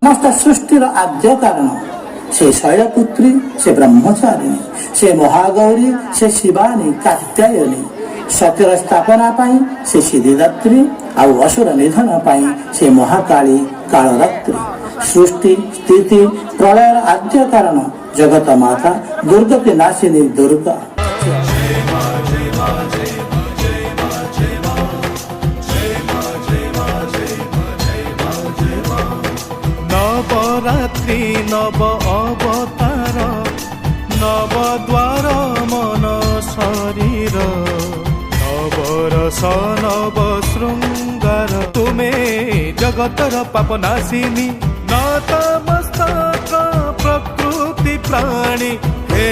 समस्त सृष्टिर आद्य कारण से शैलपुत्री से ब्रह्मचारिणी से महागौरी से शिवानी कात्यायनी सत्यर स्थापना पाई से सिद्धिदात्री आउ असुर निधन पाई से महाकाली कालरात्रि सृष्टि स्थिति प्रलय आद्य कारण जगत माता दुर्गति नाशिनी दुर्गा। नवरात्रि नव अवतार नव द्वार मन शरीर नवरस नव श्रृंगार तुमे जगतर पापनाशिनी नतमस्तक प्रकृति प्राणी हे